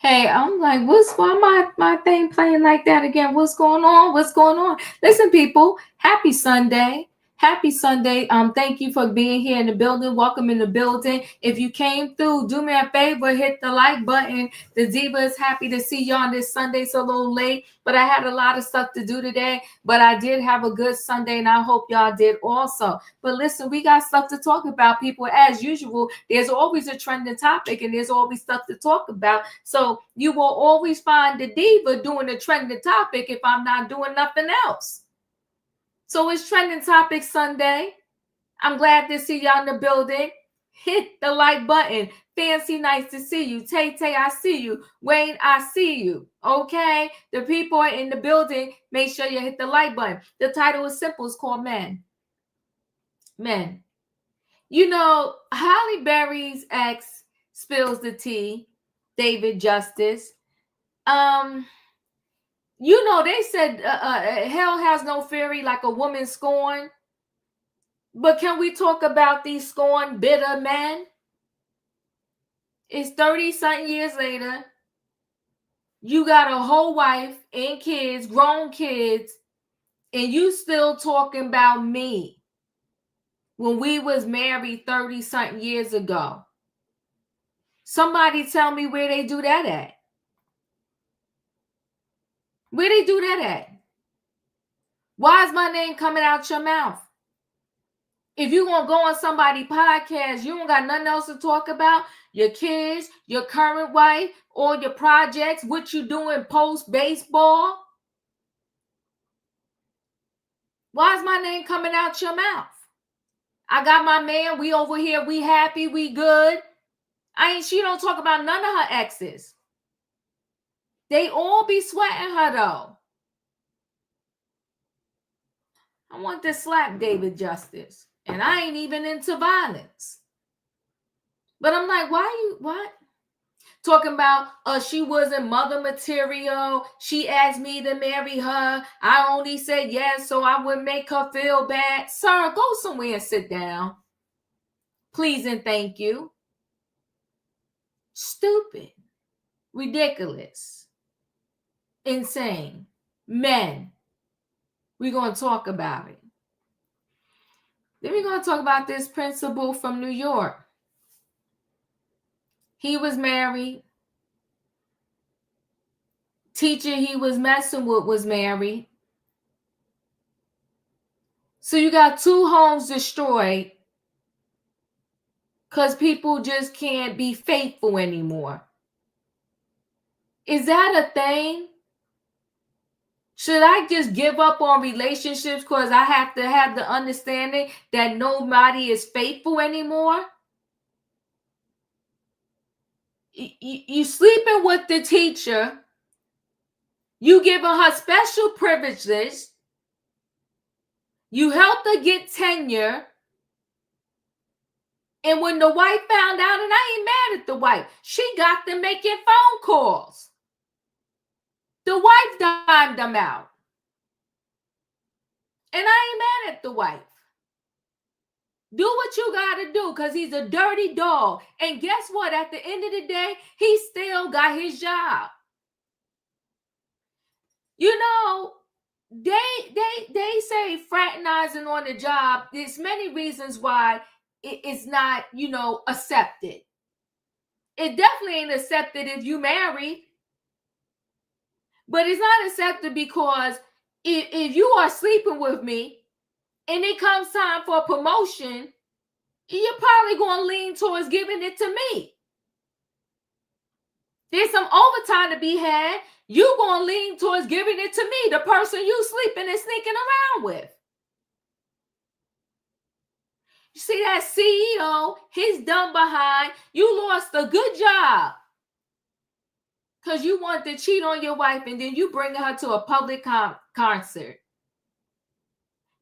Hey, I'm like, why my thing playing like that again? What's going on? What's going on? Listen, people, happy Sunday. Happy Sunday. Thank you for being here in the building. Welcome in the building. If you came through, do me a favor, hit the like button. The Diva is happy to see you on this Sunday. It's a little late, but I had a lot of stuff to do today. But I did have a good Sunday, and I hope y'all did also. But listen, we got stuff to talk about, people. As usual, there's always a trending topic, and there's always stuff to talk about. So you will always find the Diva doing a trending topic if I'm not doing nothing else. So it's Trending Topic Sunday. I'm glad to see y'all in the building. Hit the like button. Fancy, nice to see you. Tay, I see you. Wayne, I see you. Okay? The people are in the building. Make sure you hit the like button. The title is simple. It's called Men. Men. You know, Halle Berry's ex spills the tea. David Justice. You know, they said hell has no fury like a woman scorned. But can we talk about these scorned, bitter men? It's 30-something years later. You got a whole wife and kids, grown kids, and you still talking about me when we was married 30-something years ago. Somebody tell me where they do that at. Where they do that at? Why is my name coming out your mouth? If you're going to go on somebody's podcast, you don't got nothing else to talk about. Your kids, your current wife, all your projects, what you doing post-baseball. Why is my name coming out your mouth? I got my man. We over here. We happy. We good. She don't talk about none of her exes. They all be sweating her, though. I want to slap David Justice. And I ain't even into violence. But I'm like, what? Talking about she wasn't mother material. She asked me to marry her. I only said yes so I wouldn't make her feel bad. Sir, go somewhere and sit down. Please and thank you. Stupid. Ridiculous. Insane. Men. We're going to talk about it. Then we're going to talk about this principal from New York. He was married. Teacher he was messing with was married. So you got 2 homes destroyed because people just can't be faithful anymore. Is that a thing? Should I just give up on relationships because I have to have the understanding that nobody is faithful anymore? You sleeping with the teacher. You giving her special privileges. You helped her get tenure. And when the wife found out, and I ain't mad at the wife, she got them making phone calls. The wife dimed them out. And I ain't mad at the wife. Do what you got to do because he's a dirty dog. And guess what? At the end of the day, he still got his job. You know, they say fraternizing on the job. There's many reasons why it's not, accepted. It definitely ain't accepted if you married. But it's not accepted because if you are sleeping with me and it comes time for a promotion, you're probably going to lean towards giving it to me. There's some overtime to be had. You're going to lean towards giving it to me, the person you sleeping and sneaking around with. You see that CEO, he's done behind. You lost a good job because you want to cheat on your wife and then you bring her to a public concert.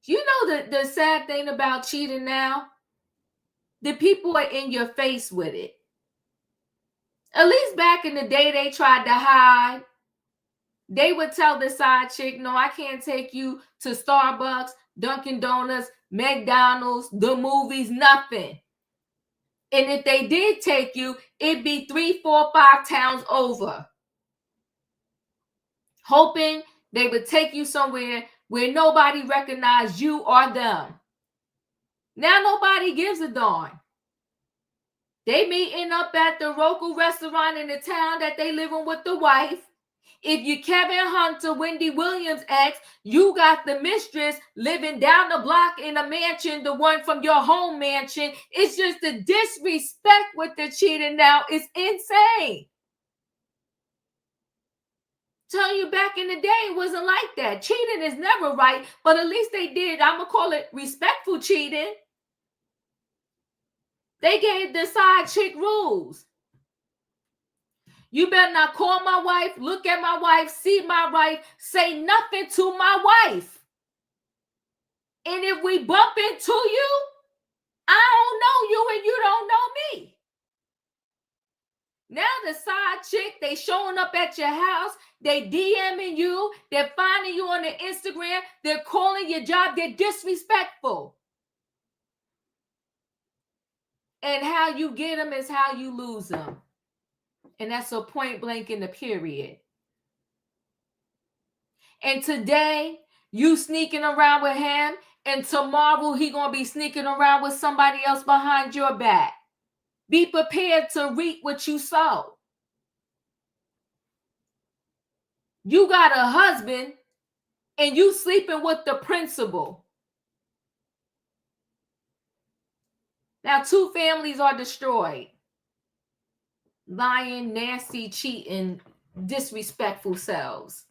You know the sad thing about cheating now? The people are in your face with it. At least back in the day, they tried to hide. They would tell the side chick, no, I can't take you to Starbucks, Dunkin' Donuts, McDonald's, the movies, nothing. And if they did take you, it'd be 3, 4, 5 towns over. Hoping they would take you somewhere where nobody recognized you or them. Now nobody gives a darn. They meeting up at the local restaurant in the town that they living with the wife. If you Kevin Hunter, Wendy Williams ex, you got the mistress living down the block in a mansion, the one from your home mansion. It's just the disrespect with the cheating now is insane. Tell you back in the day, it wasn't like that. Cheating is never right, but at least they did, I'm going to call it respectful cheating. They gave the side chick rules. You better not call my wife, look at my wife, see my wife, say nothing to my wife. And if we bump into you, I don't know you and you don't know me. Now the side chick, they showing up at your house, they DMing you, they're finding you on the Instagram, they're calling your job, they're disrespectful. And how you get them is how you lose them. And that's a point blank in the period. And today, you sneaking around with him, and tomorrow he going to be sneaking around with somebody else behind your back. Be prepared to reap what you sow. You got a husband, and you sleeping with the principal. Now, 2 families are destroyed. Lying, nasty, cheating, disrespectful selves.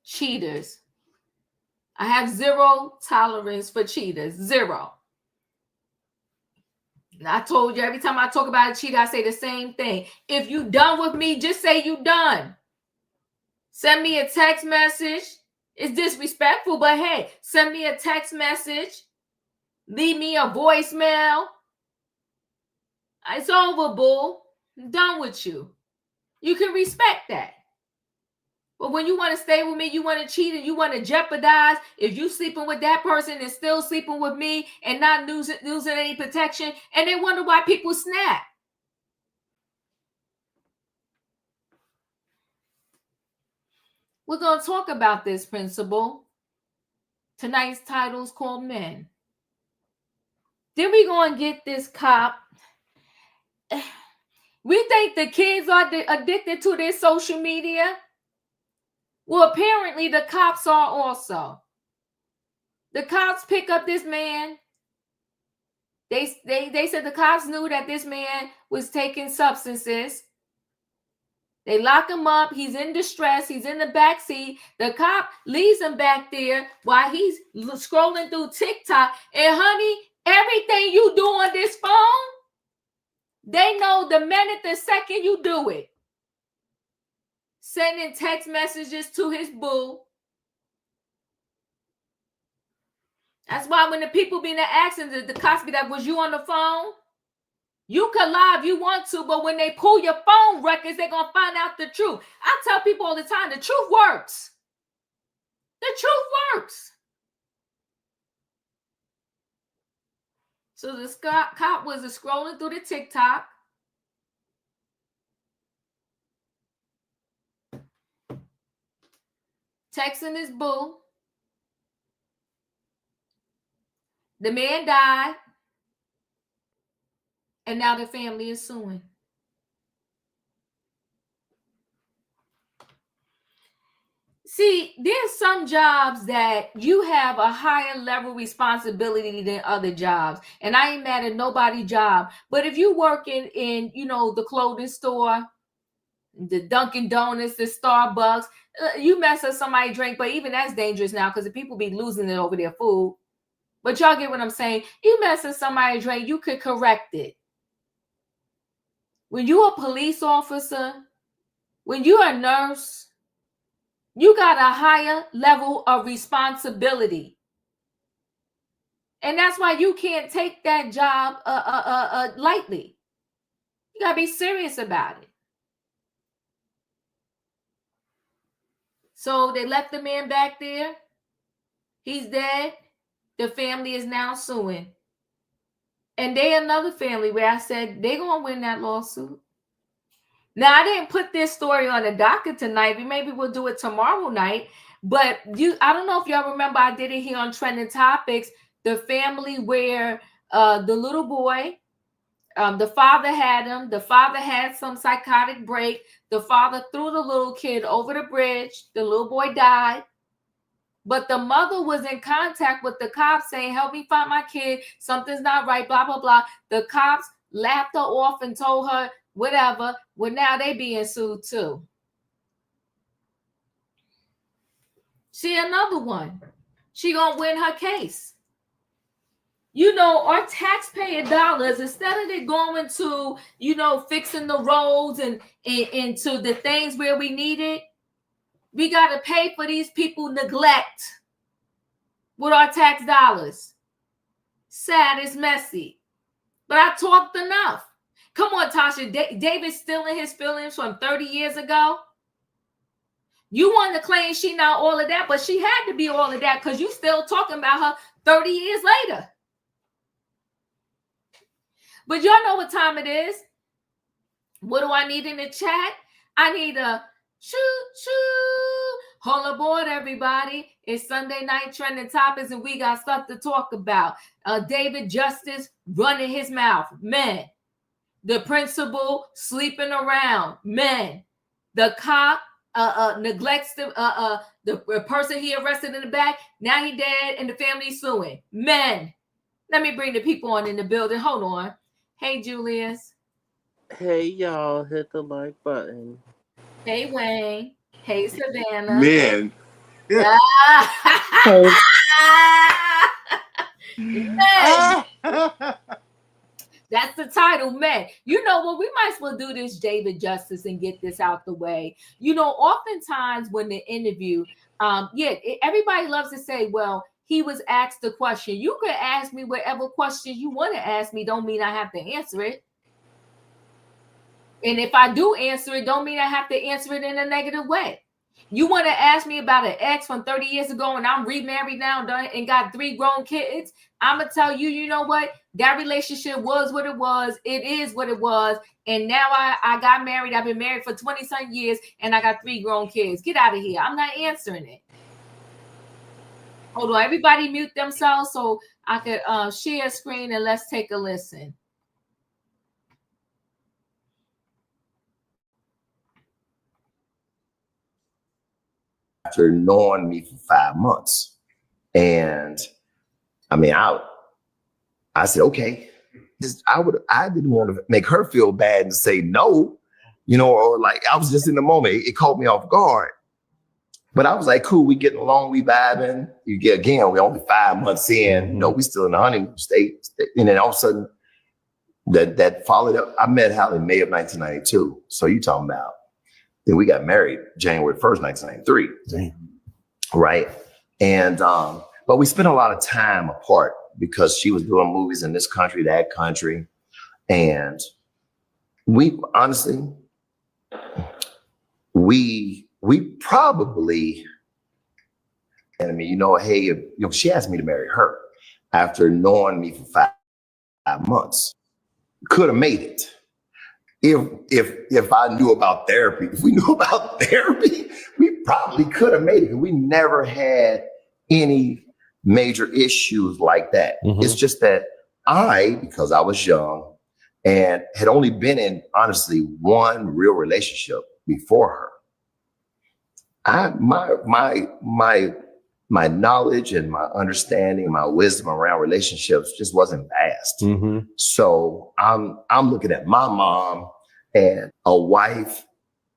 Cheaters. I have 0 tolerance for cheaters. 0. And I told you every time I talk about a cheater, I say the same thing. If you done with me, just say you done. Send me a text message. It's disrespectful, but hey, send me a text message. Leave me a voicemail. It's over, boo. I'm done with you. You can respect that. But when you want to stay with me, you want to cheat and you want to jeopardize, if you sleeping with that person and still sleeping with me and not losing any protection, and they wonder why people snap. We're going to talk about this principle. Tonight's title is called Men. Then we're going to get this cop. We think the kids are addicted to their social media. Well, apparently the cops are also. The cops pick up this man. They said the cops knew that this man was taking substances. They lock him up. He's in distress. He's in the back seat. The cop leaves him back there while he's scrolling through TikTok. And honey, everything you do on this phone, they know the minute, the second you do it. Sending text messages to his boo. That's why when the people be in the accident, the cops be like, was you on the phone? You can lie if you want to, but when they pull your phone records, they're going to find out the truth. I tell people all the time, the truth works. The truth works. So the cop was scrolling through the TikTok. Texting his boo. The man died. And now the family is suing. See, there's some jobs that you have a higher level responsibility than other jobs. And I ain't mad at nobody's job. But if you work in the clothing store, the Dunkin' Donuts, the Starbucks, you mess up somebody's drink, but even that's dangerous now because the people be losing it over their food. But y'all get what I'm saying? You mess up somebody's drink, you could correct it. When you're a police officer, when you're a nurse, you got a higher level of responsibility. And that's why you can't take that job lightly. You got to be serious about it. So they left the man back there. He's dead. The family is now suing. And they another family where I said they're going to win that lawsuit. Now, I didn't put this story on the docket tonight. Maybe we'll do it tomorrow night. But I don't know if y'all remember, I did it here on Trending Topics. The family where the little boy, the father had him. The father had some psychotic break. The father threw the little kid over the bridge. The little boy died. But the mother was in contact with the cops saying, help me find my kid. Something's not right, blah, blah, blah. The cops laughed her off and told her, whatever. Well, now they being sued too. See, another one. She gonna win her case. You know, our taxpayer dollars, instead of it going to, fixing the roads and into the things where we need it, we got to pay for these people neglect with our tax dollars. Sad, it's messy. But I talked enough. Come on, Tasha. David's still in his feelings from 30 years ago. You want to claim she not all of that, but she had to be all of that because you still talking about her 30 years later. But y'all know what time it is. What do I need in the chat? I need a shoo. All aboard, everybody. It's Sunday night Trending Topics, and we got stuff to talk about. David Justice running his mouth. Men. The principal sleeping around. Men. The cop neglects the person he arrested in the back. Now he dead and the family suing. Men. Let me bring the people on in the building. Hold on. Hey, Julius. Hey, y'all. Hit the like button. Hey, Wayne. Hey, Savannah. Men. Men. That's the title, men. You know what? We might as well do this David Justice and get this out the way. Oftentimes when the interview, everybody loves to say, well, he was asked the question. You could ask me whatever question you want to ask me. Don't mean I have to answer it. And if I do answer it, don't mean I have to answer it in a negative way. You want to ask me about an ex from 30 years ago and I'm remarried now and got 3 grown kids. I'm going to tell you, you know what? That relationship was what it was. It is what it was. And now I got married. I've been married for 20-some years and I got 3 grown kids. Get out of here. I'm not answering it. Hold on. Everybody mute themselves so I could share screen and let's take a listen. After knowing me for 5 months. And I mean, I said, okay, I didn't want to make her feel bad and say no, or like I was just in the moment. It caught me off guard. But I was like, cool, we getting along, we vibing. We're only 5 months in, we still in the honeymoon state. And then all of a sudden that followed up. I met Halle in May of 1992. So you talking about, then we got married January 1st, 1993. Damn. Right. And, but we spent a lot of time apart because she was doing movies in this country, that country. And we honestly, we probably, and I mean, hey, she asked me to marry her after knowing me for 5 months. Could have made it. If I knew about therapy, if we knew about therapy, we probably could have made it. We never had any major issues like that. Mm-hmm. It's just that because I was young and had only been in, honestly, one real relationship before her, my knowledge and my understanding, my wisdom around relationships just wasn't vast. Mm-hmm. So I'm looking at my mom, and a wife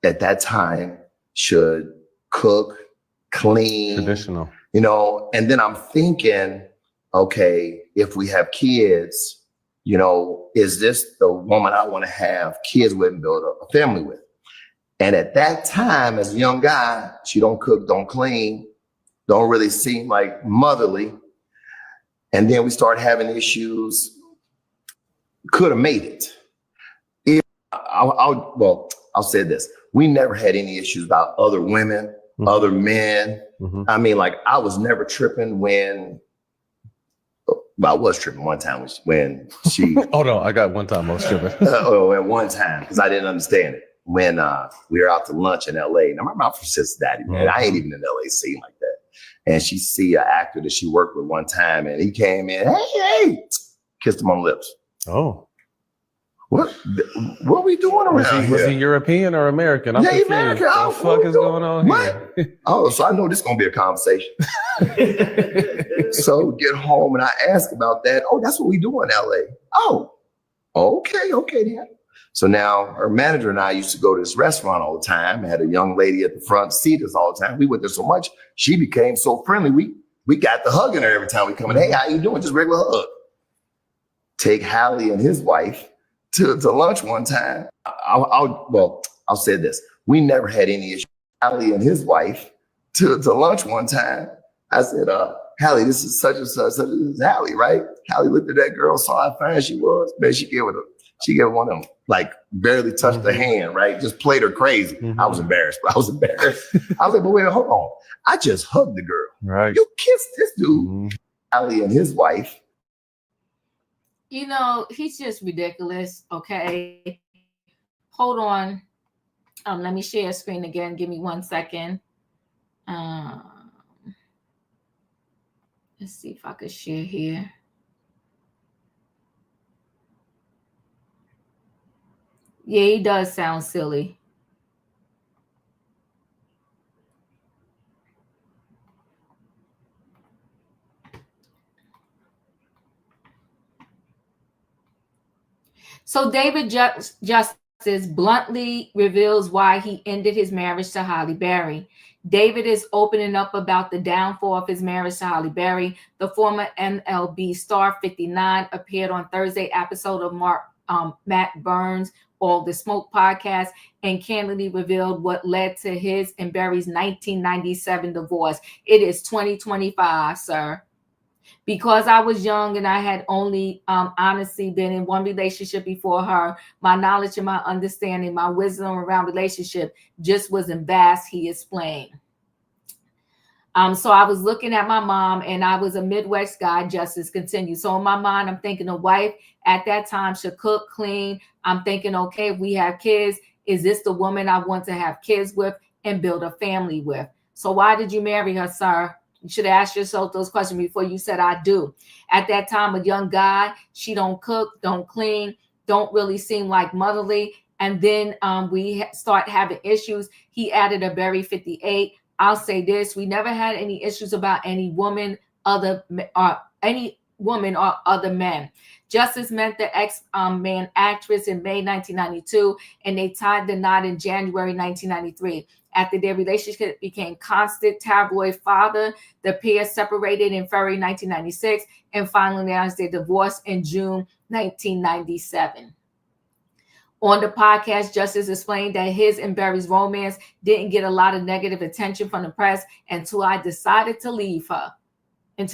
at that time should cook, clean, Traditional. and then I'm thinking, okay, if we have kids, is this the woman I want to have kids with and build a family with? And at that time, as a young guy, she don't cook, don't clean, don't really seem like motherly. And then we start having issues. Could have made it. I'll say this. We never had any issues about other women, mm-hmm. other men. Mm-hmm. I mean, like, I was never tripping I was tripping one time when she. Oh, no, I got one time I was tripping. At one time, because I didn't understand it. When we were out to lunch in LA. Now, my mom from Cincinnati, man. Mm-hmm. I ain't even in LA scene like that. And she see an actor that she worked with one time, and he came in, hey, kissed him on the lips. Oh. What are we doing around here? Was he European or American? I'm Yeah, confused. American. What the fuck is going on here? Oh, so I know this is going to be a conversation. So get home and I ask about that. Oh, that's what we do in LA. Oh, okay then. So now her manager and I used to go to this restaurant all the time. I had a young lady at the front seat us all the time. We went there so much, she became so friendly. We got to hugging her every time we come in. Hey, how you doing? Just regular hug. Take Halle and his wife to lunch one time. I'll say this. We never had any issue. Halle and his wife to lunch one time. I said, Halle, this is such and such. This is Halle, right? Halle looked at that girl, saw how fine she was. Man, she gave one of them, like, barely touched mm-hmm. the hand, right? Just played her crazy. Mm-hmm. I was embarrassed. I was like, but wait, hold on. I just hugged the girl. Right. You kissed this dude. Mm-hmm. Halle and his wife. He's just ridiculous. Okay. Hold on. Let me share screen again. Give me 1 second. Let's see if I could share here. Yeah, he does sound silly. So David Justice bluntly reveals why he ended his marriage to Halle Berry. David is opening up about the downfall of his marriage to Halle Berry. The former MLB star 59 appeared on Thursday episode of Matt Burns' All the Smoke podcast and candidly revealed what led to his and Berry's 1997 divorce. It is 2025, sir. Because I was young and I had only honestly been in one relationship before her, my knowledge and my understanding, my wisdom around relationship just wasn't vast, he explained. So I was looking at my mom, and I was a Midwest guy, Justice continued. So in my mind, I'm thinking a wife at that time should cook, clean. I'm thinking, okay, if we have kids, is this the woman I want to have kids with and build a family with? So why did you marry her, sir? You should ask yourself those questions before you said I do. At that time, a young guy, she don't cook, don't clean, don't really seem like motherly. And then we start having issues. He added a Berry 58. I'll say this: we never had any issues about any woman, or other men. Justice met the ex-man actress in May 1992, and they tied the knot in January 1993. After their relationship became constant tabloid fodder, the pair separated in February 1996 and finally announced their divorce in June 1997. On the podcast, Justice explained that his and Berry's romance didn't get a lot of negative attention from the press until I decided to leave her in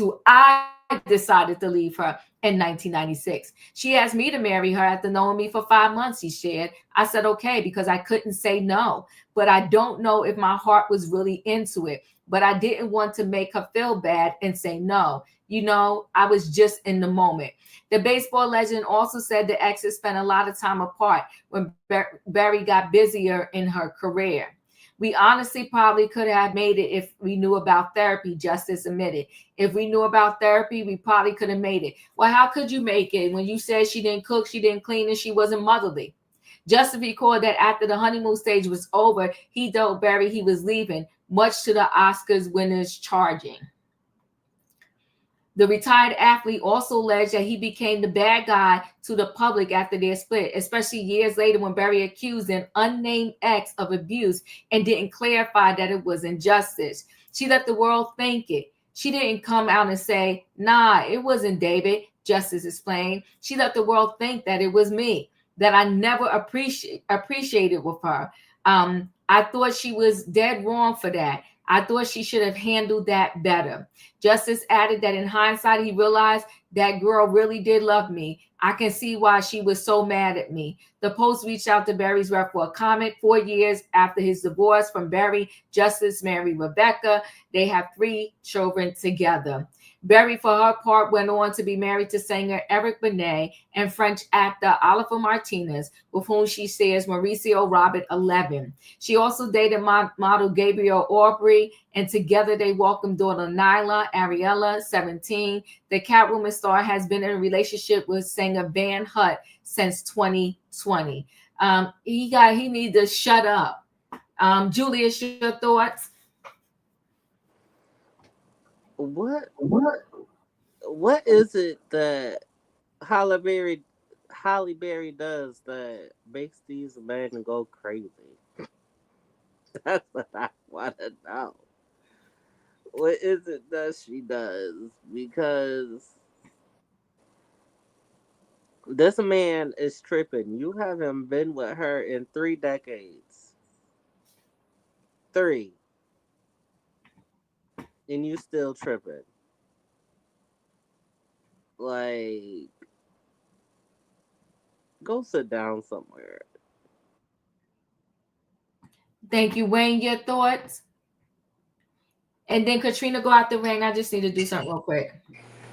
1996. She asked me to marry her after knowing me for 5 months, he shared. I said, okay, because I couldn't say no. But I don't know if my heart was really into it. But I didn't want to make her feel bad and say no. You know, I was just in the moment. The baseball legend also said the exes spent a lot of time apart when Berry got busier in her career. We honestly probably could have made it if we knew about therapy, Justice admitted. If we knew about therapy, we probably could have made it. Well, how could you make it when you said she didn't cook, she didn't clean, and she wasn't motherly? Justice recalled that after the honeymoon stage was over, he told Berry he was leaving, much to the Oscars winners' charging. The retired athlete also alleged that he became the bad guy to the public after their split, especially years later when Berry accused an unnamed ex of abuse and didn't clarify that it was injustice. She let the world think it. She didn't come out and say, nah, it wasn't David, Justice explained. She let the world think that it was me, that I never appreciated with her. I thought she was dead wrong for that. I thought she should have handled that better. Justice added that in hindsight, he realized that girl really did love me. I can see why she was so mad at me. The Post reached out to Berry's rep for a comment. 4 years after his divorce from Berry, Justice married Rebecca. They have 3 children together. Berry, for her part, went on to be married to singer Eric Benet and French actor Oliver Martinez, with whom she shares Mauricio Robert 11. She also dated model Gabrielle Aubrey, and together they welcomed daughter Nyla Ariella, 17. The Catwoman star has been in a relationship with singer Van Hutt since 2020. He needs to shut up. Julius, your thoughts? What is it that Halle Berry does that makes these men go crazy? That's what I want to know. What is it that she does? Because this man is tripping. You haven't been with her in 3 decades. 3. And you still tripping. Like, go sit down somewhere. Thank you. Wayne, your thoughts? And then Katrina, go out the ring. I just need to do something real quick.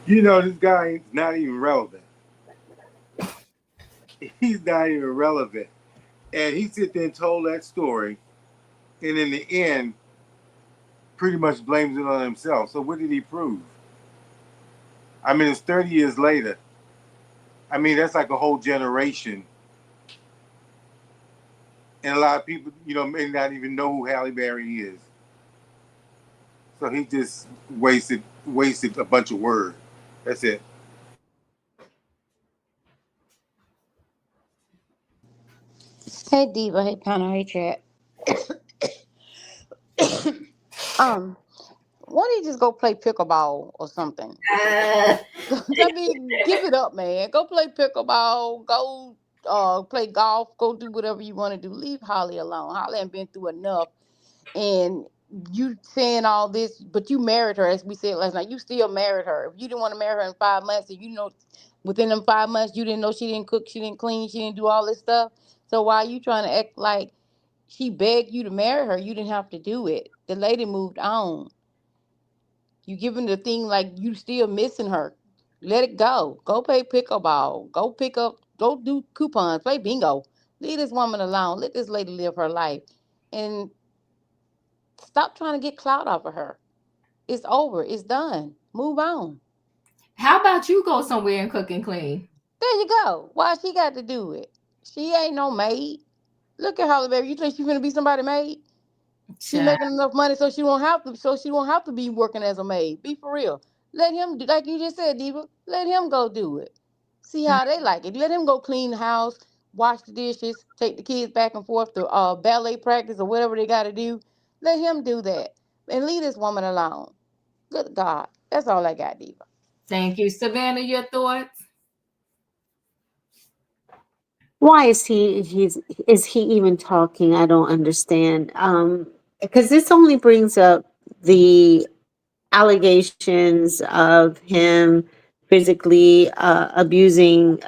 You know, this guy is not even relevant. He's not even relevant. And he sit there and told that story, and in the end, pretty much blames it on himself. So what did he prove? I mean, it's 30 years later. I mean, that's like a whole generation. And a lot of people, you know, may not even know who Halle Berry is. So he just wasted a bunch of words. That's it. Hey Diva, hey Connor, hey Chat. Why don't you just go play pickleball or something? I mean, give it up, man. Go play pickleball. Go play golf. Go do whatever you want to do. Leave Holly alone. Holly ain't been through enough. And you saying all this, but you married her, as we said last night. You still married her. If you didn't want to marry her in 5 months, and you know within them 5 months you didn't know she didn't cook, she didn't clean, she didn't do all this stuff. So why are you trying to act like she begged you to marry her? You didn't have to do it. The lady moved on. You giving the thing like you still missing her. Let it go. Go play pickleball. Go do coupons. Play bingo. Leave this woman alone. Let this lady live her life. And stop trying to get clout off of her. It's over. It's done. Move on. How about you go somewhere and cook and clean? There you go. Why she got to do it? She ain't no maid. Look at Halle Berry. You think she's gonna be somebody maid? She making enough money so she won't have to be working as a maid. Be for real. Let him do, like you just said, Diva. Let him go do it. See how they like it. Let him go clean the house, wash the dishes, take the kids back and forth to ballet practice or whatever they got to do. Let him do that and leave this woman alone. Good God, that's all I got, Diva. Thank you, Savannah. Your thoughts? Why is he even talking? I don't understand. Because this only brings up the allegations of him physically abusing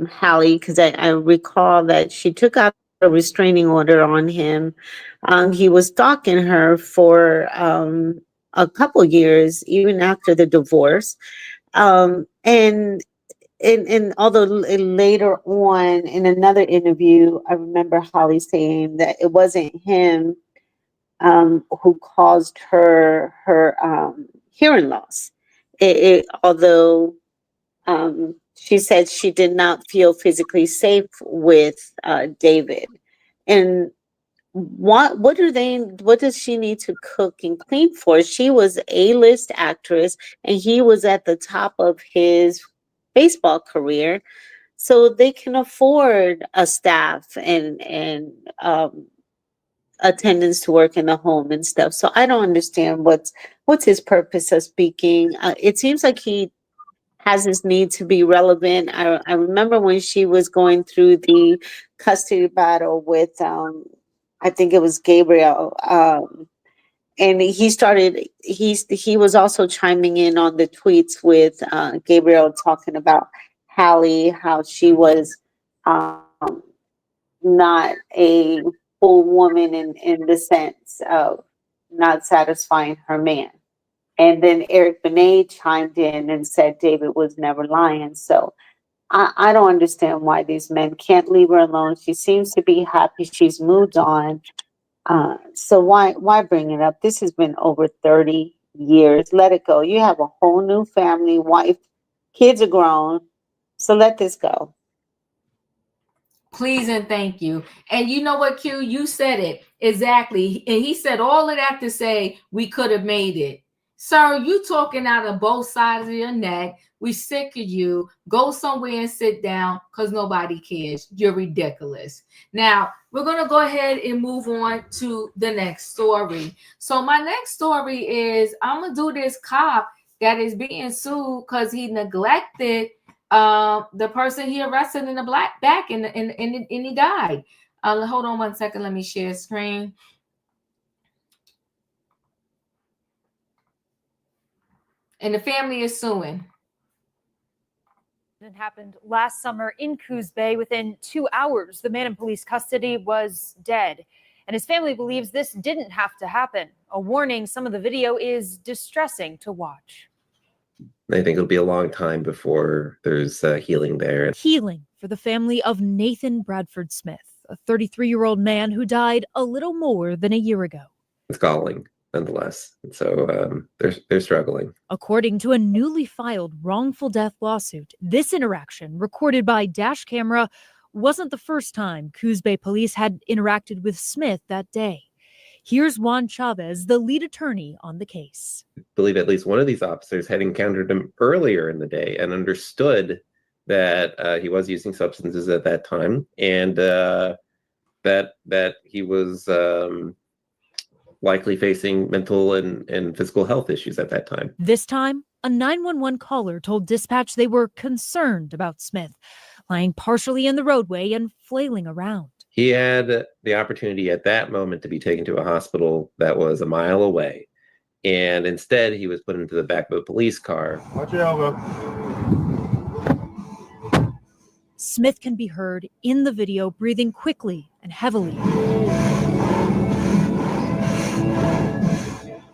Hallie, because I recall that she took out a restraining order on him. He was stalking her for a couple years, even after the divorce. And although later on in another interview, I remember Holly saying that it wasn't him who caused her hearing loss. Although she said she did not feel physically safe with David. And what does she need to cook and clean for? She was an A-list actress and he was at the top of his baseball career, so they can afford a staff and attendants to work in the home and stuff. So I don't understand what's his purpose of speaking. It seems like he has this need to be relevant. I remember when she was going through the custody battle with I think it was Gabriel, and he was also chiming in on the tweets with Gabriel, talking about Halle, how she was not a full woman in the sense of not satisfying her man. And then Eric Benet chimed in and said David was never lying. So I don't understand why these men can't leave her alone. She seems to be happy. She's moved on. So why bring it up? This has been over 30 years. Let it go. You have a whole new family, wife, kids are grown. So let this go. Please and thank you. And you know what, Q? You said it exactly. And he said all of that to say we could have made it. Sir, you talking out of both sides of your neck. We sick of you. Go somewhere and sit down because nobody cares. You're ridiculous. Now, we're going to go ahead and move on to the next story. So my next story is I'm going to do this cop that is being sued because he neglected the person he arrested in the black back and he died. Hold on 1 second. Let me share screen. And the family is suing. It happened last summer in Coos Bay. Within 2 hours, the man in police custody was dead. And his family believes this didn't have to happen. A warning, some of the video is distressing to watch. I think it'll be a long time before there's healing there. Healing for the family of Nathan Bradford Smith, a 33-year-old man who died a little more than a year ago. It's galling, nonetheless. And so they're struggling. According to a newly filed wrongful death lawsuit, this interaction, recorded by dash camera, wasn't the first time Coos Bay police had interacted with Smith that day. Here's Juan Chavez, the lead attorney on the case. I believe at least one of these officers had encountered him earlier in the day and understood that he was using substances at that time, and that he was likely facing mental and physical health issues at that time. This time, a 911 caller told dispatch they were concerned about Smith, lying partially in the roadway and flailing around. He had the opportunity at that moment to be taken to a hospital that was a mile away. And instead, he was put into the back of a police car. Watch your elbow. Smith can be heard in the video breathing quickly and heavily.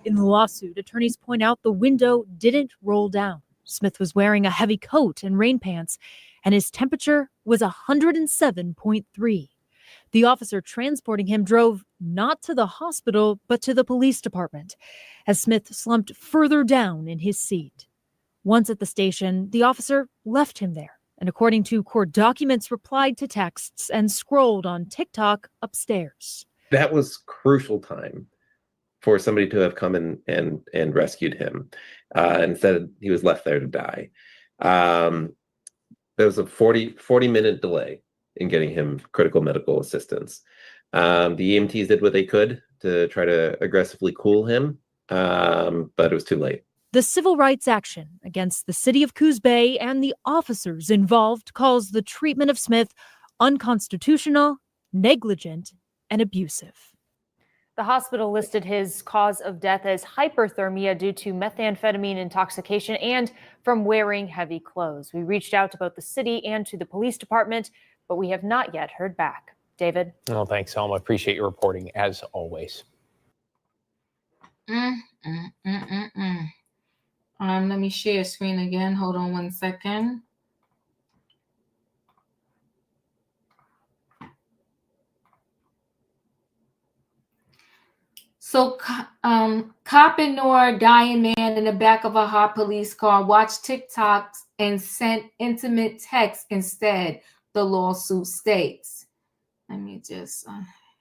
In the lawsuit, attorneys point out the window didn't roll down. Smith was wearing a heavy coat and rain pants, and his temperature was 107.3. The officer transporting him drove not to the hospital, but to the police department, as Smith slumped further down in his seat. Once at the station, the officer left him there, and according to court documents, replied to texts and scrolled on TikTok upstairs. That was crucial time for somebody to have come in and rescued him. Instead, he was left there to die. There was a 40-minute delay in getting him critical medical assistance. The EMTs did what they could to try to aggressively cool him, but it was too late. The civil rights action against the city of Coos Bay and the officers involved calls the treatment of Smith unconstitutional, negligent, and abusive. The hospital listed his cause of death as hyperthermia due to methamphetamine intoxication and from wearing heavy clothes. We reached out to both the city and to the police department, but we have not yet heard back. David? Oh, thanks, Selma. Appreciate your reporting, as always. Let me share screen again. Hold on one second. So, cop ignored dying man in the back of a hot police car, watched TikToks and sent intimate texts instead, the lawsuit states. Let me just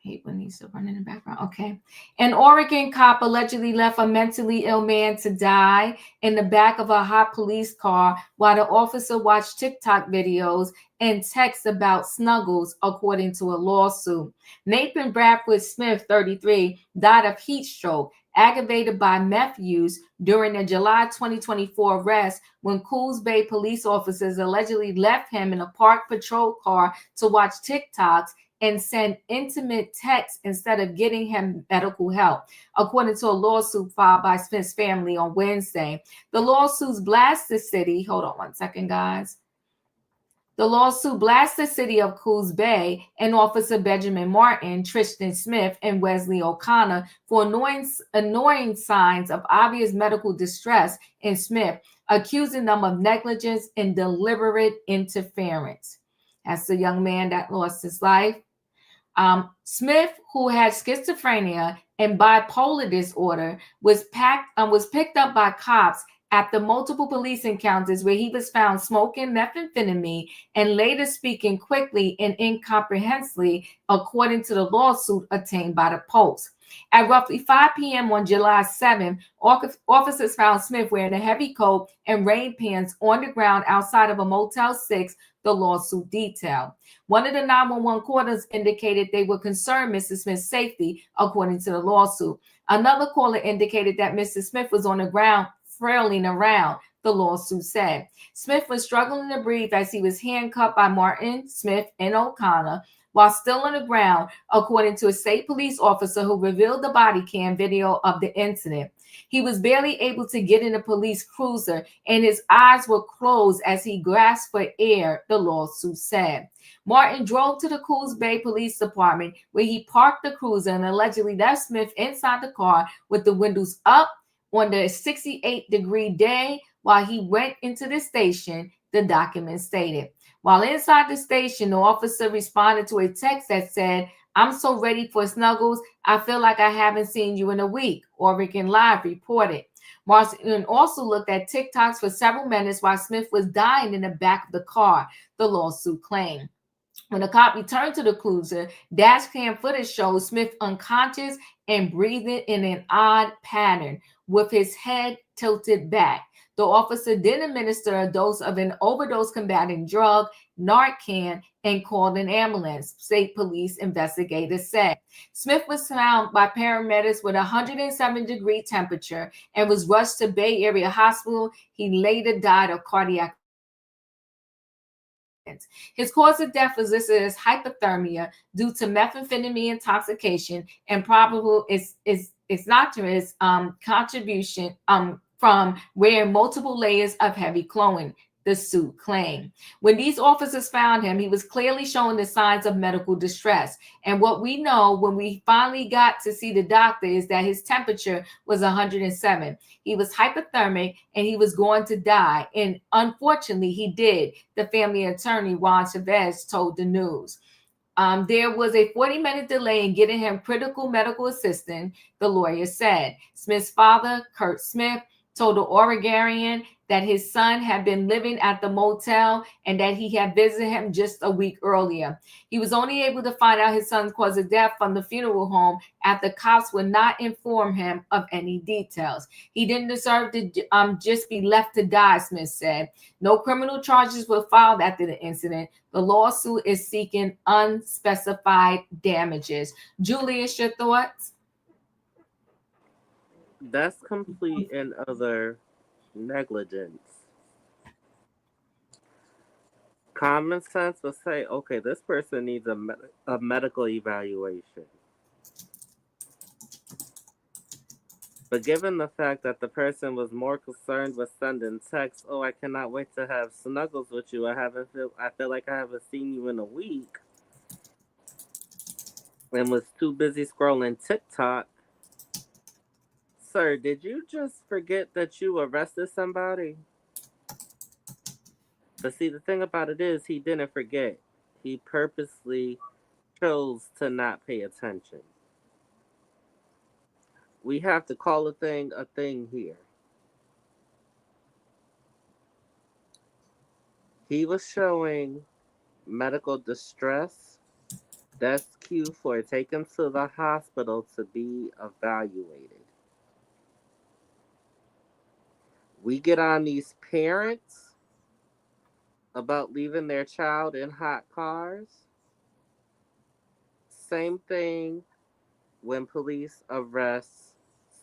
hate when these are running in the background. Okay. An Oregon cop allegedly left a mentally ill man to die in the back of a hot police car while the officer watched TikTok videos and texts about snuggles, according to a lawsuit. Nathan Bradford Smith, 33, died of heat stroke aggravated by meth use during a July 2024 arrest when Coos Bay police officers allegedly left him in a parked patrol car to watch TikToks and send intimate texts instead of getting him medical help, according to a lawsuit filed by Smith's family on Wednesday. The lawsuits blast the city. Hold on one second, guys. The lawsuit blasts the city of Coos Bay and Officer Benjamin Martin, Tristan Smith, and Wesley O'Connor for annoying signs of obvious medical distress in Smith, accusing them of negligence and deliberate interference. That's the young man that lost his life. Smith, who had schizophrenia and bipolar disorder, was picked up by cops after multiple police encounters where he was found smoking methamphetamine and later speaking quickly and incomprehensibly, according to the lawsuit obtained by the Post. At roughly 5 p.m. on July 7th, officers found Smith wearing a heavy coat and rain pants on the ground outside of a Motel 6, the lawsuit detailed. One of the 911 callers indicated they were concerned Mr. Smith's safety, according to the lawsuit. Another caller indicated that Mr. Smith was on the ground flailing around, the lawsuit said. Smith was struggling to breathe as he was handcuffed by Martin, Smith, and O'Connor while still on the ground, according to a state police officer who revealed the body cam video of the incident. He was barely able to get in a police cruiser, and his eyes were closed as he gasped for air, the lawsuit said. Martin drove to the Coos Bay Police Department, where he parked the cruiser and allegedly left Smith inside the car with the windows up on the 68-degree day while he went into the station, the document stated. While inside the station, the officer responded to a text that said, "I'm so ready for snuggles. I feel like I haven't seen you in a week," Oregon Live reported. Martin also looked at TikToks for several minutes while Smith was dying in the back of the car, the lawsuit claimed. When the cop returned to the cruiser, dash cam footage shows Smith unconscious and breathing in an odd pattern with his head tilted back. The officer then administered a dose of an overdose-combating drug, Narcan, and called an ambulance, state police investigators said. Smith was found by paramedics with a 107-degree temperature and was rushed to Bay Area Hospital. He later died of cardiac. His cause of death was listed as hypothermia due to methamphetamine intoxication and probable exogenous contribution from wearing multiple layers of heavy clothing, the suit claimed. When these officers found him, he was clearly showing the signs of medical distress. And what we know when we finally got to see the doctor is that his temperature was 107. He was hypothermic and he was going to die. And unfortunately, he did, the family attorney, Juan Chavez, told the news. There was a 40-minute delay in getting him critical medical assistance, the lawyer said. Smith's father, Kurt Smith, told the Oregonian that his son had been living at the motel and that he had visited him just a week earlier. He was only able to find out his son's cause of death from the funeral home after cops would not inform him of any details. He didn't deserve to just be left to die, Smith said. No criminal charges were filed after the incident. The lawsuit is seeking unspecified damages. Julius, your thoughts? That's complete and utter negligence. Common sense would say, okay, this person needs a medical evaluation. But given the fact that the person was more concerned with sending texts, "Oh, I cannot wait to have snuggles with you. I feel like I haven't seen you in a week," and was too busy scrolling TikTok, Sir, did you just forget that you arrested somebody? But see, the thing about it is, he didn't forget. He purposely chose to not pay attention. We have to call a thing here. He was showing medical distress. That's cue for take him to the hospital to be evaluated. We get on these parents about leaving their child in hot cars. Same thing when police arrest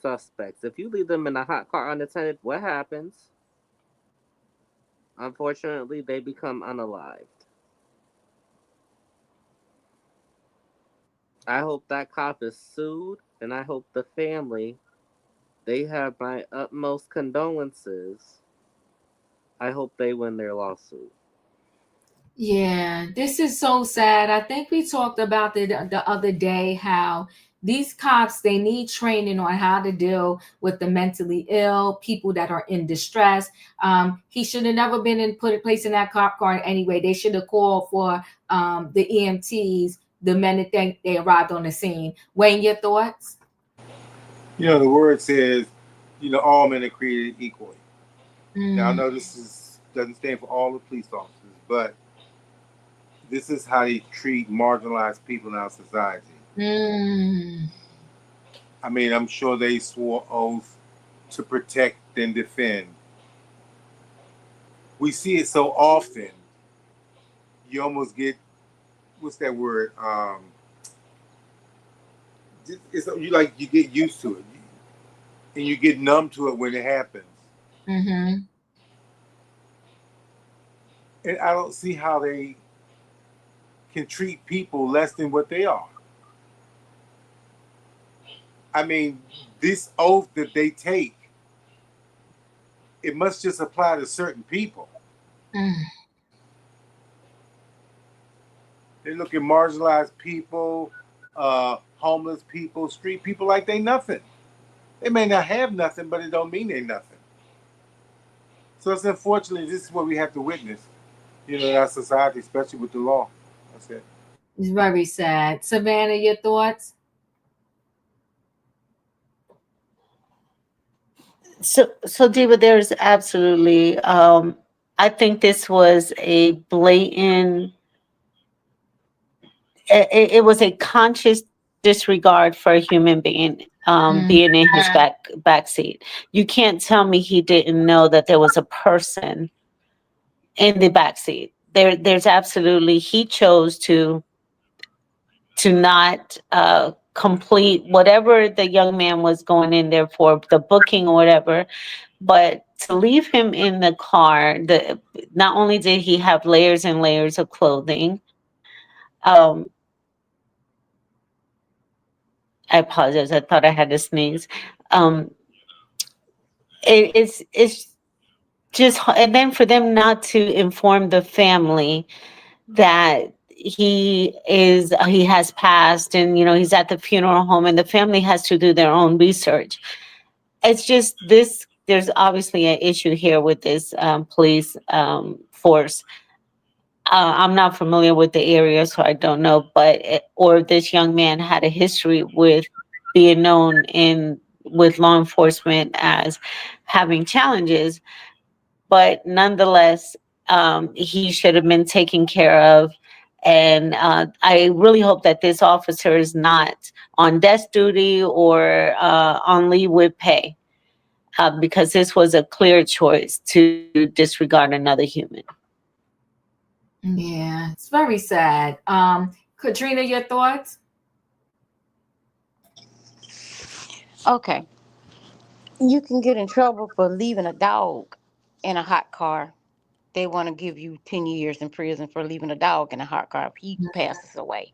suspects. If you leave them in a hot car unattended, what happens? Unfortunately, they become unalived. I hope that cop is sued, and I hope the family, they have my utmost condolences. I hope they win their lawsuit. Yeah, this is so sad. I think we talked about it the other day how these cops they need training on how to deal with the mentally ill people that are in distress. He should have never been put in place in that cop car anyway. They should have called for the EMTs the minute they arrived on the scene. Wayne, your thoughts? You know, the word says, all men are created equally. Now, I know doesn't stand for all the police officers, but this is how they treat marginalized people in our society. I mean, I'm sure they swore oath to protect and defend. We see it so often. You almost get, what's that word? You get used to it, and you get numb to it when it happens. Mm-hmm. And I don't see how they can treat people less than what they are. I mean, this oath that they take, it must just apply to certain people. They look at marginalized people, homeless people, street people like they nothing. They may not have nothing, but it don't mean they nothing. So it's unfortunately, this is what we have to witness, in our society, especially with the law. That's it. It's very sad. Savannah, your thoughts? So Diva, there's absolutely, I think this was a blatant, it was a conscious disregard for a human being, being in his back seat. You can't tell me he didn't know that there was a person in the back seat. There's absolutely, he chose to not complete whatever the young man was going in there for, the booking or whatever. But to leave him in the car, not only did he have layers and layers of clothing, I apologize. I thought I had to sneeze. It's just, and then for them not to inform the family that he has passed, and he's at the funeral home, and the family has to do their own research. It's just this. There's obviously an issue here with this police force. I'm not familiar with the area, so I don't know. Or this young man had a history with being known with law enforcement as having challenges, but nonetheless, he should have been taken care of. And I really hope that this officer is not on desk duty or on leave with pay, because this was a clear choice to disregard another human. Yeah, it's very sad. Katrina, your thoughts? Okay. You can get in trouble for leaving a dog in a hot car. They want to give you 10 years in prison for leaving a dog in a hot car if he passes away.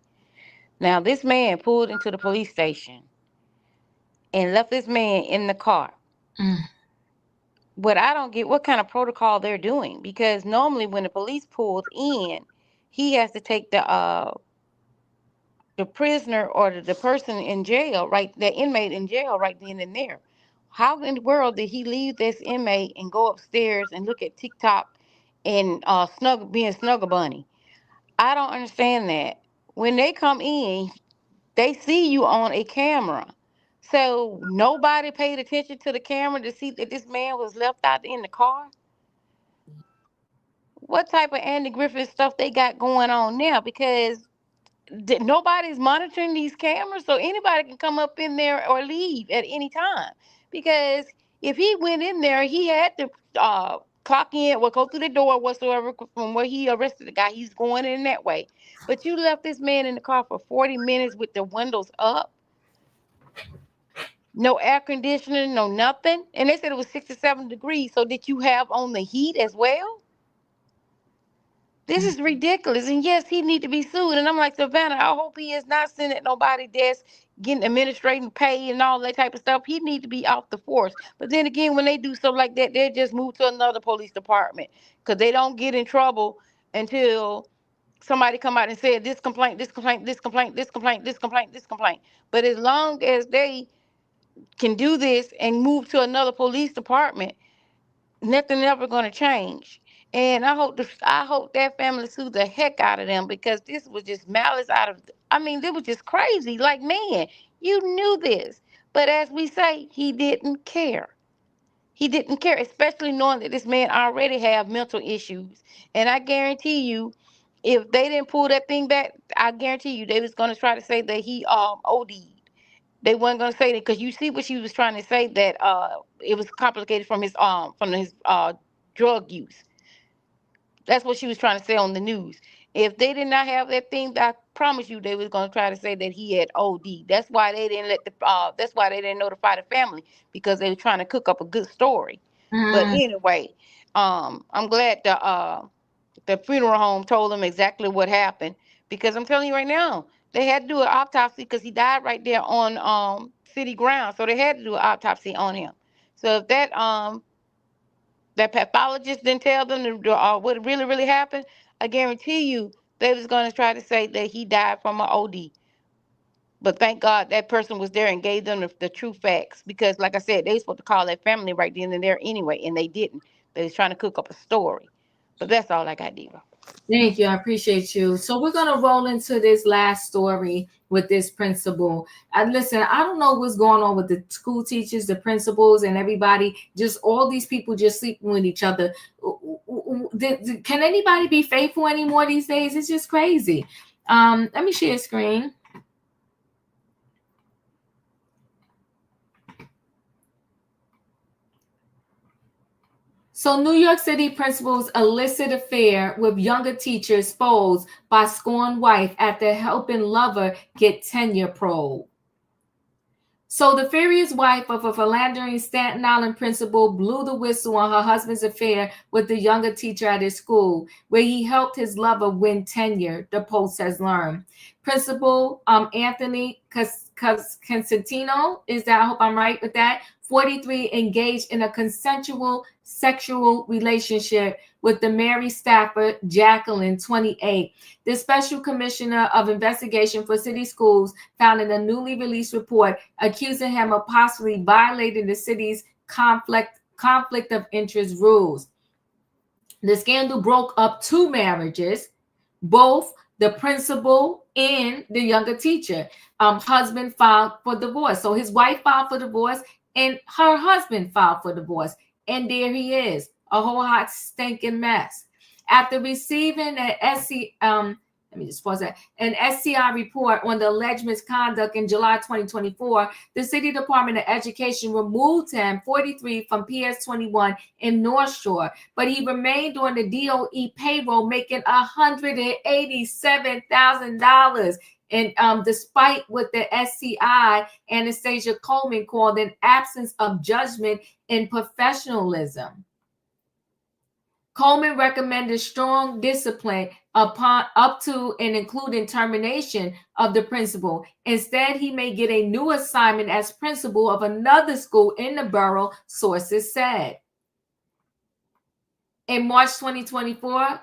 Now, this man pulled into the police station and left this man in the car. But I don't get what kind of protocol they're doing, because normally when the police pulls in, he has to take the prisoner or the person in jail, right, the inmate in jail right then and there. How in the world did he leave this inmate and go upstairs and look at TikTok and being Snuggle Bunny? I don't understand that. When they come in, they see you on a camera. So nobody paid attention to the camera to see that this man was left out in the car? What type of Andy Griffith stuff they got going on now? Because nobody's monitoring these cameras, so anybody can come up in there or leave at any time. Because if he went in there, he had to clock in or go through the door whatsoever from where he arrested the guy. He's going in that way. But you left this man in the car for 40 minutes with the windows up. No air conditioning, no nothing. And they said it was 67 degrees. So did you have on the heat as well? This is ridiculous. And yes, he need to be sued. And I'm like, Savannah, I hope he is not sitting at nobody's desk getting administrating pay and all that type of stuff. He need to be off the force. But then again, when they do stuff like that, they just move to another police department because they don't get in trouble until somebody come out and say this complaint, this complaint, this complaint, this complaint, this complaint, this complaint. But as long as they can do this and move to another police department, nothing ever going to change. And I hope that family sued the heck out of them, because this was just malice out of, I mean, it was just crazy. Like, man, you knew this. But as we say, he didn't care. He didn't care, especially knowing that this man already have mental issues. And I guarantee you, if they didn't pull that thing back, I guarantee you they was going to try to say that he OD'd. They weren't going to say that, because you see what she was trying to say, that it was complicated from his drug use. That's what she was trying to say on the news. If they did not have that thing, I promise you they was going to try to say that he had OD. That's why they didn't that's why they didn't notify the family, because they were trying to cook up a good story. But anyway, I'm glad the funeral home told them exactly what happened, because I'm telling you right now, they had to do an autopsy because he died right there on city ground. So they had to do an autopsy on him. So if that pathologist didn't tell them what really, really happened, I guarantee you they was going to try to say that he died from an OD. But thank God that person was there and gave them the true facts, because, like I said, they were supposed to call that family right then and there anyway, and they didn't. They was trying to cook up a story. But that's all I got, Diva. Thank you. I appreciate you. So we're going to roll into this last story with this principal. And listen, I don't know what's going on with the school teachers, the principals, and everybody. Just all these people just sleeping with each other. Can anybody be faithful anymore these days? It's just crazy. Let me share a screen. So New York City principal's illicit affair with younger teacher exposed by scorned wife after helping lover get tenure probe. So the furious wife of a philandering Staten Island principal blew the whistle on her husband's affair with the younger teacher at his school, where he helped his lover win tenure, the Post has learned. Principal Anthony Cosentino, I hope I'm right with that, 43, engaged in a consensual sexual relationship with the Mary staffer, Jacqueline, 28. The Special Commissioner of Investigation for City Schools found in a newly released report accusing him of possibly violating the city's conflict of interest rules. The scandal broke up 2 marriages, both the principal and the younger teacher. Husband filed for divorce. So his wife filed for divorce and her husband filed for divorce. And there he is, a whole hot stinking mess. After receiving an SCI report on the alleged misconduct in July 2024, the City Department of Education removed him, 43, from PS 21 in North Shore, but he remained on the DOE payroll, making $187,000. And despite what the SCI, Anastasia Coleman, called an absence of judgment and professionalism. Coleman recommended strong discipline up to and including termination of the principal. Instead, he may get a new assignment as principal of another school in the borough, sources said. In March 2024,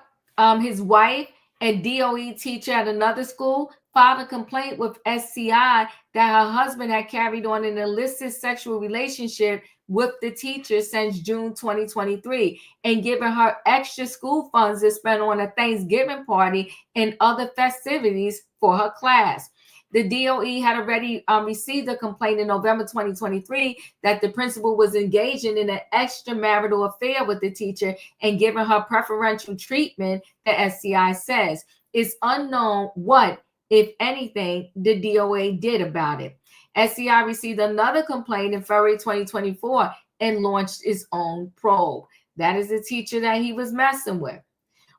his wife, a DOE teacher at another school, filed a complaint with SCI that her husband had carried on an illicit sexual relationship with the teacher since June 2023 and giving her extra school funds to spend on a Thanksgiving party and other festivities for her class. The DOE had already received a complaint in November 2023 that the principal was engaging in an extramarital affair with the teacher and giving her preferential treatment, the SCI says. It's unknown what, if anything, the DOA did about it. SCI received another complaint in February 2024 and launched its own probe. That is the teacher that he was messing with.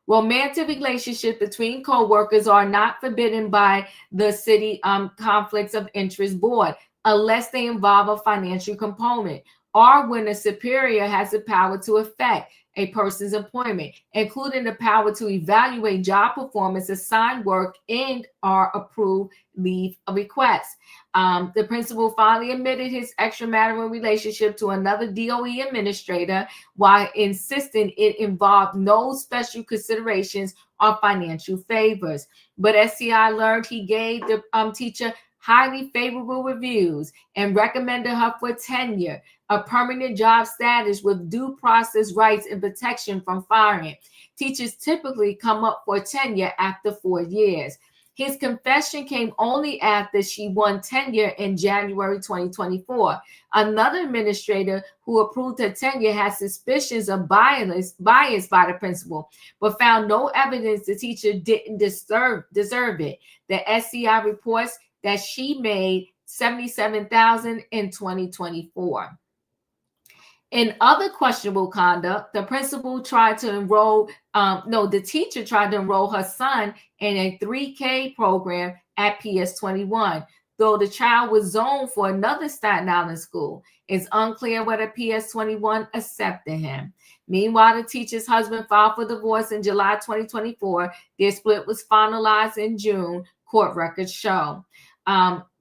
Romantic relationships between co-workers are not forbidden by the city conflicts of interest board unless they involve a financial component or when a superior has the power to affect a person's employment, including the power to evaluate job performance, assign work, and or approve leave requests. The principal finally admitted his extramarital relationship to another DOE administrator while insisting it involved no special considerations or financial favors. But SCI learned he gave the teacher highly favorable reviews and recommended her for tenure, a permanent job status with due process rights and protection from firing. Teachers typically come up for tenure after 4 years. His confession came only after she won tenure in January 2024. Another administrator who approved her tenure had suspicions of bias by the principal, but found no evidence the teacher didn't deserve it. The SCI reports that she made $77,000 in 2024. In other questionable conduct, the principal tried to the teacher tried to enroll her son in a 3K program at PS 21, though the child was zoned for another Staten Island school. It's unclear whether PS 21 accepted him. Meanwhile, the teacher's husband filed for divorce in July 2024. Their split was finalized in June, court records show.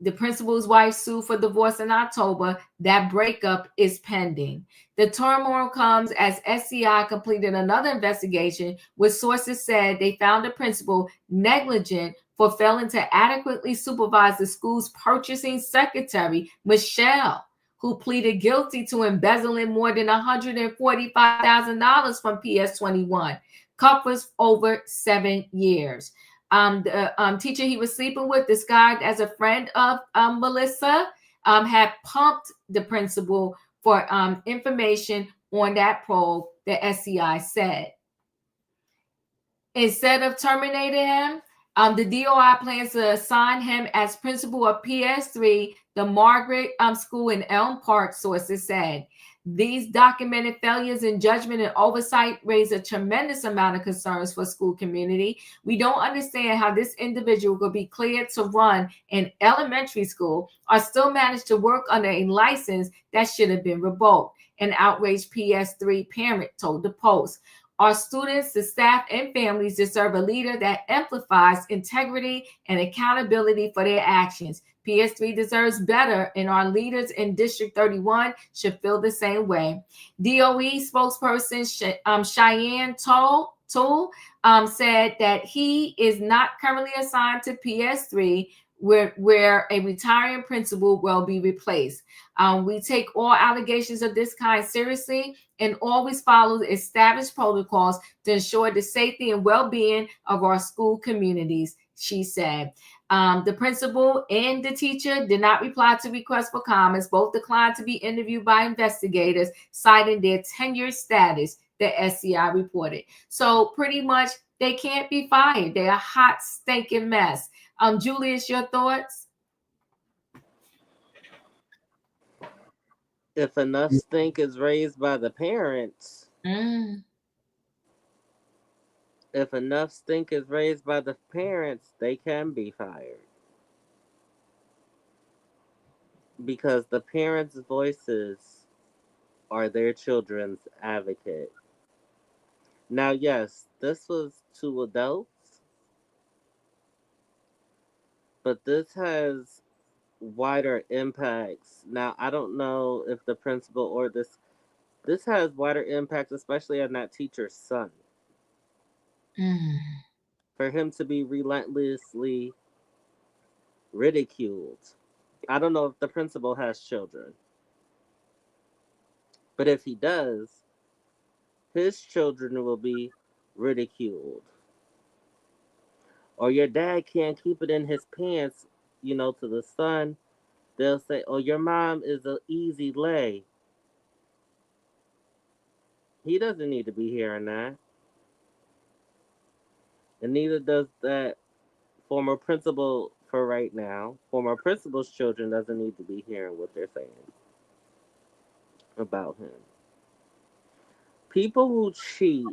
The principal's wife sued for divorce in October. That breakup is pending. The turmoil comes as SCI completed another investigation, with sources said they found the principal negligent for failing to adequately supervise the school's purchasing secretary, Michelle, who pleaded guilty to embezzling more than $145,000 from PS 21, covers over 7 years. The teacher he was sleeping with, disguised as a friend of Melissa, had pumped the principal for information on that probe, the SCI said. Instead of terminating him, the DOI plans to assign him as principal of PS3, the Margaret School in Elm Park, sources said. These documented failures in judgment and oversight raise a tremendous amount of concerns for school community. We don't understand how this individual could be cleared to run an elementary school or still manage to work under a license that should have been revoked, an outraged PS3 parent told the Post. Our students, the staff, and families deserve a leader that amplifies integrity and accountability for their actions. PS3 deserves better, and our leaders in District 31 should feel the same way. DOE spokesperson Cheyenne Toole said that he is not currently assigned to PS3, where a retiring principal will be replaced. We take all allegations of this kind seriously and always follow established protocols to ensure the safety and well-being of our school communities, she said. The principal and the teacher did not reply to requests for comments. Both declined to be interviewed by investigators, citing their tenure status, the SCI reported. So pretty much they can't be fired. They're a hot, stinking mess. Julius, your thoughts? If enough stink is raised by the parents, if enough stink is raised by the parents, they can be fired. Because the parents' voices are their children's advocate. Now, yes, this was 2 adults, but this has wider impacts. Now, I don't know if the principal or this has wider impacts, especially on that teacher's son. For him to be relentlessly ridiculed. I don't know if the principal has children. But if he does, his children will be ridiculed. Or your dad can't keep it in his pants, to the son. They'll say, oh, your mom is an easy lay. He doesn't need to be hearing that. And neither does that former principal for right now. Former principal's children doesn't need to be hearing what they're saying about him. People who cheat,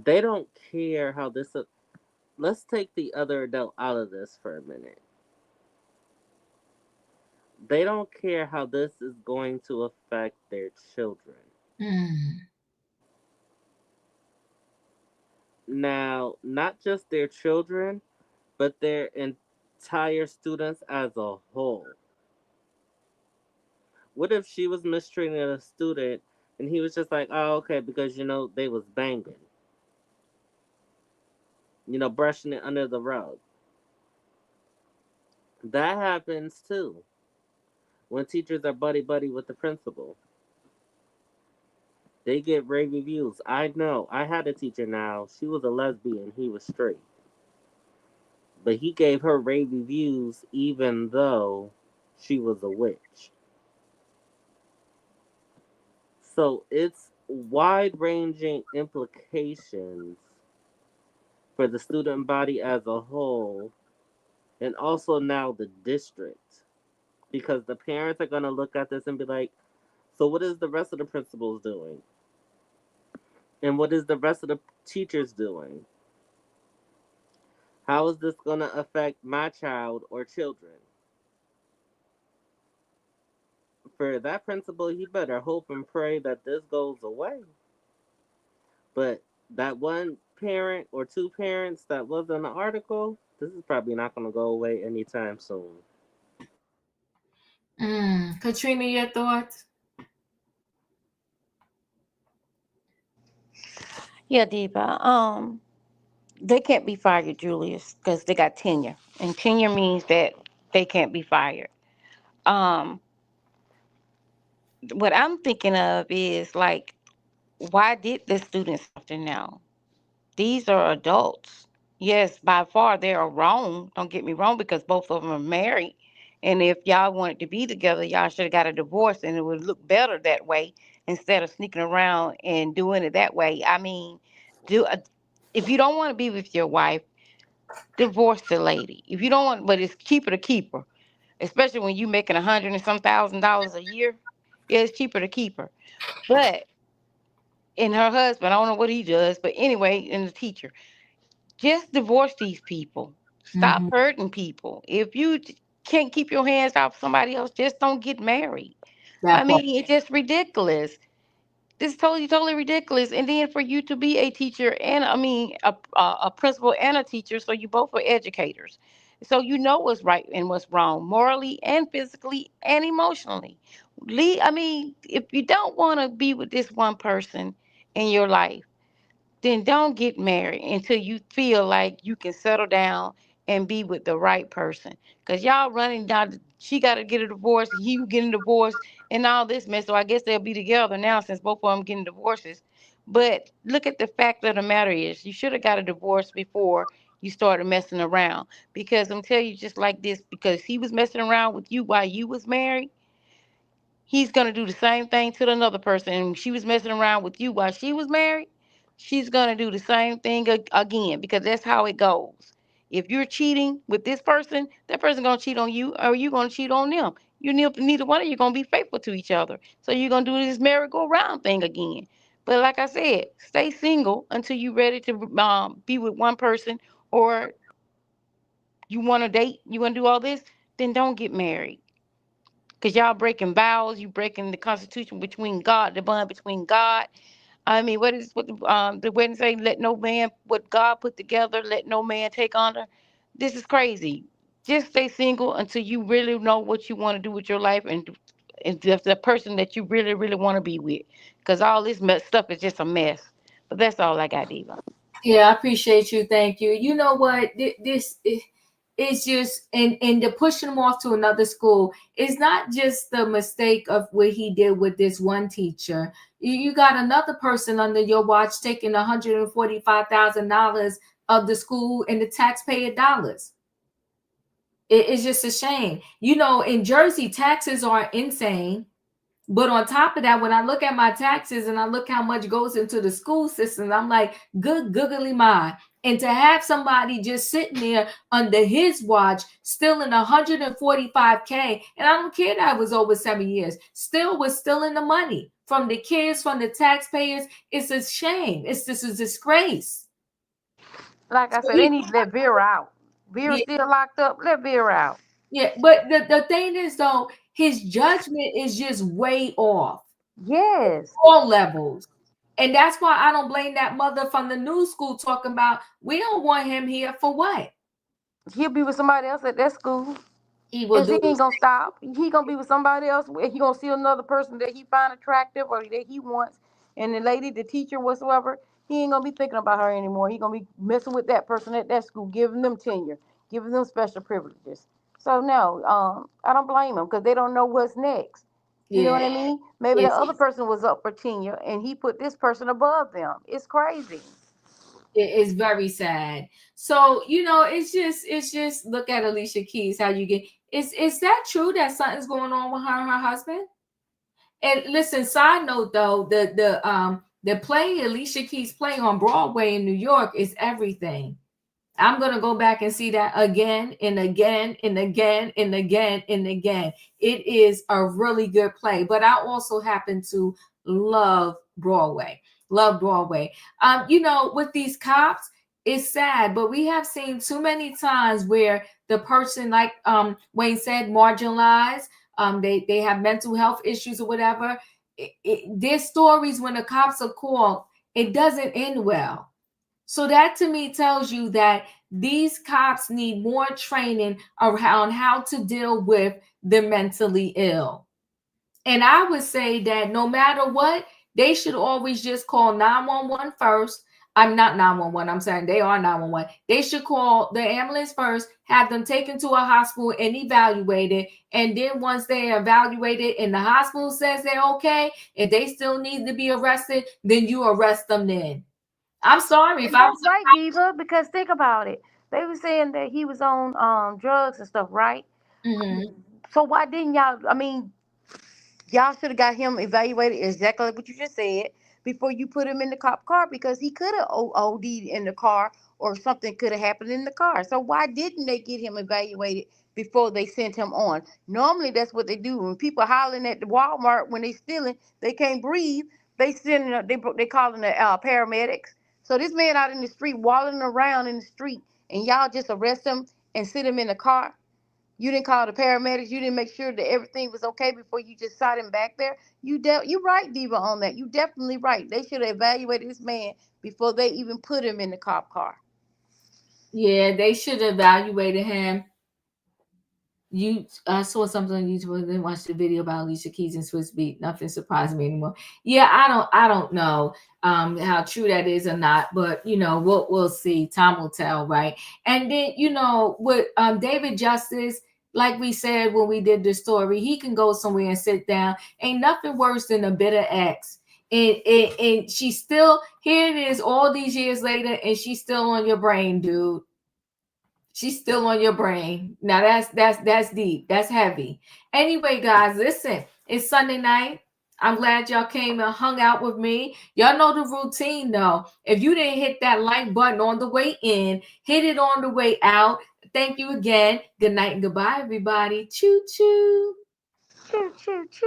they don't care how this. Let's take the other adult out of this for a minute. They don't care how this is going to affect their children. Now, not just their children, but their entire students as a whole. What if she was mistreating a student and he was just like, oh, okay, because, they was banging. Brushing it under the rug. That happens too. When teachers are buddy-buddy with the principal. They get rave reviews. I know. I had a teacher now. She was a lesbian. He was straight. But he gave her rave reviews even though she was a witch. So it's wide-ranging implications for the student body as a whole, and also now the district. Because the parents are going to look at this and be like, so what is the rest of the principals doing? And what is the rest of the teachers doing? How is this going to affect my child or children? For that principal, he better hope and pray that this goes away. But that one parent or two parents that was in the article, this is probably not going to go away anytime soon. Katrina, your thoughts? Yeah, Diva. They can't be fired, Julius, because they got tenure, and tenure means that they can't be fired. Um, what I'm thinking of is like, why did the students have to know? These are adults. Yes, by far they are wrong. Don't get me wrong, because both of them are married. And if y'all wanted to be together, y'all should have got a divorce, and it would look better that way instead of sneaking around and doing it that way. I mean, do if you don't want to be with your wife, divorce the lady. If you don't want, but it's cheaper to keep her, especially when you making $100 and some $1,000 a year. Yeah, it's cheaper to keep her. But and her husband, I don't know what he does, but anyway, and the teacher, just divorce these people. Stop hurting people. If you can't keep your hands off somebody else, just don't get married. I mean, it's just ridiculous. This is totally ridiculous. And then for you to be a teacher and a principal and a teacher, so you both are educators, so you know what's right and what's wrong, morally and physically and emotionally. If you don't want to be with this one person in your life, then don't get married until you feel like you can settle down and be with the right person. Because y'all running down, she got to get a divorce, he getting a divorce, and all this mess. So I guess they'll be together now since both of them getting divorces. But look at the fact of the matter is, you should have got a divorce before you started messing around. Because I'm telling you just like this, because he was messing around with you while you was married, he's going to do the same thing to another person. And she was messing around with you while she was married, she's going to do the same thing again, because that's how it goes. If you're cheating with this person, that person going to cheat on you, or you going to cheat on them. Neither one of you going to be faithful to each other. So you're going to do this merry-go-round thing again. But like I said, stay single until you're ready to be with one person, or you want to date, you want to do all this, then don't get married. Because y'all breaking vows, you breaking the constitution between God, the bond between God. I mean, what the wedding say? Let no man, what God put together, let no man take under. This is crazy. Just stay single until you really know what you want to do with your life, and the person that you really, really want to be with. Because all this stuff is just a mess. But that's all I got, Diva. Yeah, I appreciate you. Thank you. You know what? This it's just, and to push him off to another school is not just the mistake of what he did with this one teacher. You got another person under your watch taking $145,000 of the school and the taxpayer dollars. It's just a shame. You know, in Jersey, taxes are insane. But on top of that, when I look at my taxes and I look how much goes into the school system, I'm like, good googly my. And to have somebody just sitting there under his watch, stealing $145K, and I don't care that it was over 7 years, still was stealing the money from the kids, from the taxpayers. It's a shame. This is a disgrace. Like I said, they need to let Vera out. Vera's still locked up. Let Vera out. Yeah, but the thing is, though, his judgment is just way off. Yes. All levels. And that's why I don't blame that mother from the new school talking about, we don't want him here for what? He'll be with somebody else at that school. He will do. He ain't gonna stop. He gonna be with somebody else. He gonna see another person that he find attractive or that he wants. And the lady, the teacher, whatsoever, he ain't gonna be thinking about her anymore. He gonna be messing with that person at that school, giving them tenure, giving them special privileges. So no, I don't blame him because they don't know what's next. You know what I mean? Maybe the other person was up for tenure and he put this person above them. It's crazy. It is very sad. So, you know, it's just look at Alicia Keys, how you get, is that true that something's going on with her and her husband? And listen, side note though, the play Alicia Keys play on Broadway in New York is everything. I'm going to go back and see that again and again and again and again and again. It is a really good play, but I also happen to love Broadway. Love Broadway. You know, with these cops, it's sad, but we have seen too many times where the person, like Wayne said, marginalized, they have mental health issues or whatever. There's stories when the cops are called, it doesn't end well. So that to me tells you that these cops need more training around how to deal with the mentally ill. And I would say that no matter what, they should always just call 911 first. I'm not 911. I'm saying they are 911. They should call the ambulance first, have them taken to a hospital and evaluated. And then once they're evaluated and the hospital says they're okay, if they still need to be arrested, then you arrest them then. I'm sorry if I was right, Diva, because think about it. They were saying that he was on drugs and stuff, right? Mm-hmm. So why didn't y'all? I mean, y'all should have got him evaluated exactly what you just said before you put him in the cop car because he could have OD'd in the car or something could have happened in the car. So why didn't they get him evaluated before they sent him on? Normally, that's what they do. When people hollering at the Walmart when they stealing, they can't breathe. They calling the paramedics. So this man out in the street, walling around in the street, and y'all just arrest him and sit him in the car. You didn't call the paramedics. You didn't make sure that everything was okay before you just sat him back there. You right, Diva, on that. You definitely right. They should have evaluated this man before they even put him in the cop car. Yeah, they should have evaluated him. I saw something on YouTube. Then watched the video about Alicia Keys and Swiss Beat. Nothing surprised me anymore. Yeah, I don't know how true that is or not, but you know, we'll see. Time will tell, right? And then you know, with David Justice, like we said when we did the story, he can go somewhere and sit down. Ain't nothing worse than a bitter ex. And she's still here. It is all these years later, and she's still on your brain, dude. She's still on your brain. Now that's deep. That's heavy. Anyway, guys, listen. It's Sunday night. I'm glad y'all came and hung out with me. Y'all know the routine, though. If you didn't hit that like button on the way in, hit it on the way out. Thank you again. Good night and goodbye, everybody. Choo choo. Choo choo choo.